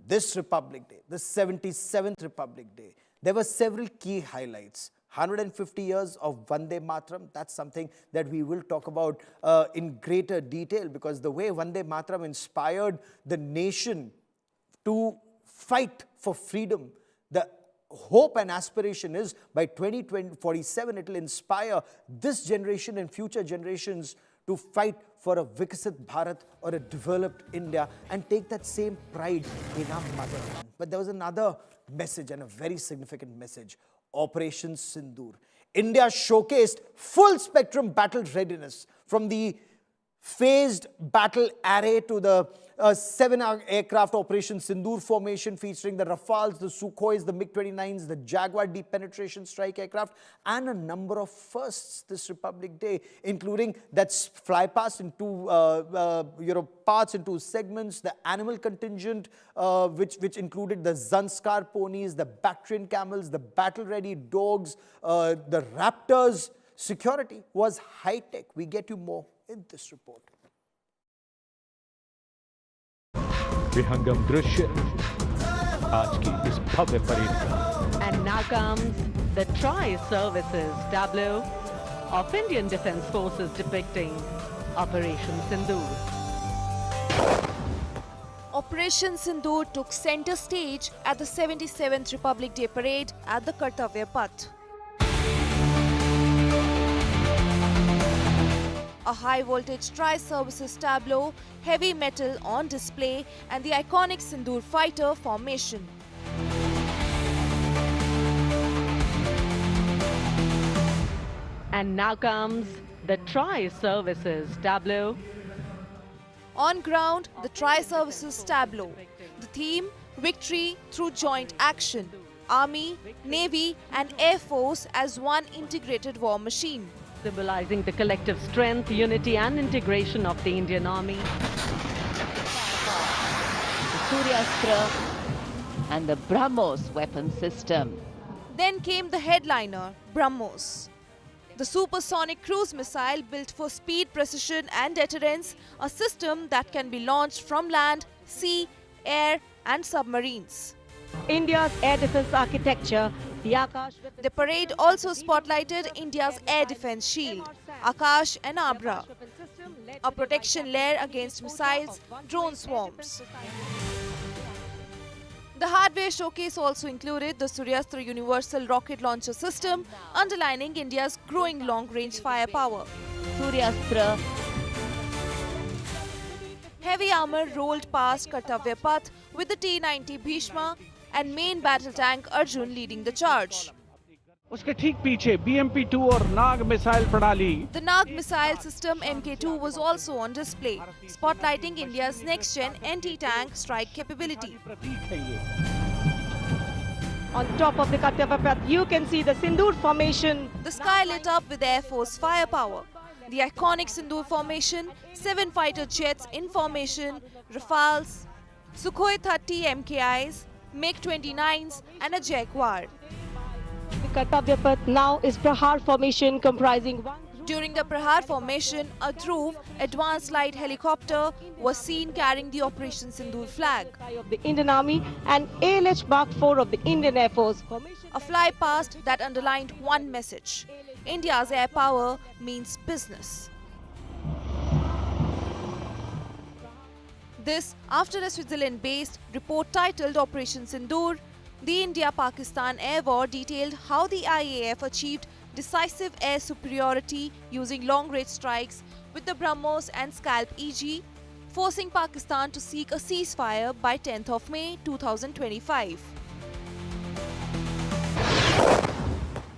this Republic Day, the 77th Republic Day, there were several key highlights. 150 years of Vande Mataram, that's something that we will talk about in greater detail, because the way Vande Mataram inspired the nation to fight for freedom, the hope and aspiration is by 2047 it will inspire this generation and future generations to fight for a Viksit Bharat or a developed India and take that same pride in our motherland. But there was another message, and a very significant message. Operation Sindoor. India showcased full spectrum battle readiness, from the phased battle array to the 7 aircraft Operation Sindoor formation featuring the Rafales, the Sukhois, the MiG-29s, the Jaguar deep penetration strike aircraft, and a number of firsts this Republic Day, including that fly past in two parts, in two segments, the animal contingent, which included the Zanskar ponies, the Bactrian camels, the battle-ready dogs, the Raptors. Security was high-tech. We get you more in this report. विहंगम दृश्य आज की इस भव्य parade का। And now comes the Tri-Services tableau of Indian Defence Forces depicting Operation Sindoor. Operation Sindoor took center stage at the 77th Republic Day parade at the Kartavya Path. A high-voltage Tri-Services tableau, heavy metal on display, and the iconic Sindoor fighter formation. And now comes the Tri-Services tableau. On ground, the Tri-Services tableau. The theme, victory through joint action. Army, Navy and Air Force as one integrated war machine. Symbolizing the collective strength, unity and integration of the Indian Army. The Suryastra and the BrahMos weapon system. Then came the headliner, BrahMos. The supersonic cruise missile built for speed, precision and deterrence, a system that can be launched from land, sea, air and submarines. India's air defense architecture, the Akash. The parade also spotlighted India's air defense shield, Akash and Abra, a protection layer against missiles, drone swarms. The hardware showcase also included the Suryastra Universal Rocket Launcher System, underlining India's growing long-range firepower. Suryastra. Heavy armor rolled past Kartavya Path with the T-90 Bhishma and main battle tank Arjun leading the charge. उसके ठीक पीछे BMP-2 और नाग missile प्रणाली. The Nag missile system MK2 was also on display, spotlighting India's next-gen anti-tank strike capability. On top of the Kartavya Path, you can see the Sindoor formation. The sky lit up with Air Force firepower. The iconic Sindoor formation, 7 fighter jets in formation, Rafales, Sukhoi 30 MKIs, MiG-29s and a Jaguar. The Kartavya Path now is Prahar formation comprising one group. During the Prahar formation, a Dhruv advanced light helicopter was seen carrying the Operation Sindoor flag. Of the Indian Army and ALH Mark 4 of the Indian Air Force formation. A fly past that underlined one message: India's air power means business. This after a Switzerland-based report titled Operation Sindoor. The India-Pakistan air war detailed how the IAF achieved decisive air superiority using long-range strikes with the BrahMos and Scalp EG, forcing Pakistan to seek a ceasefire by 10th of May 2025.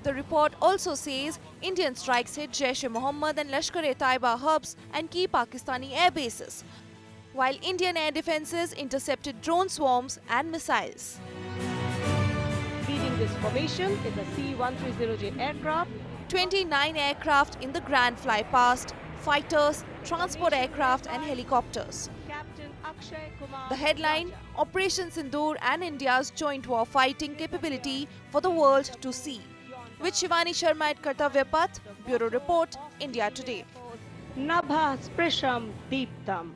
The report also says Indian strikes hit Jaish-e-Mohammed and Lashkar-e-Taiba hubs and key Pakistani air bases, while Indian air defences intercepted drone swarms and missiles. Leading this formation is a C-130J aircraft. 29 aircraft in the Grand Fly Past, fighters, transport aircraft and helicopters. Captain Akshay Kumar. The headline, Operation Sindoor and India's joint war fighting capability for the world to see. With Shivani Sharma at Kartavya Path, Bureau Report, India Today. Nabha Sprisham Deeptam.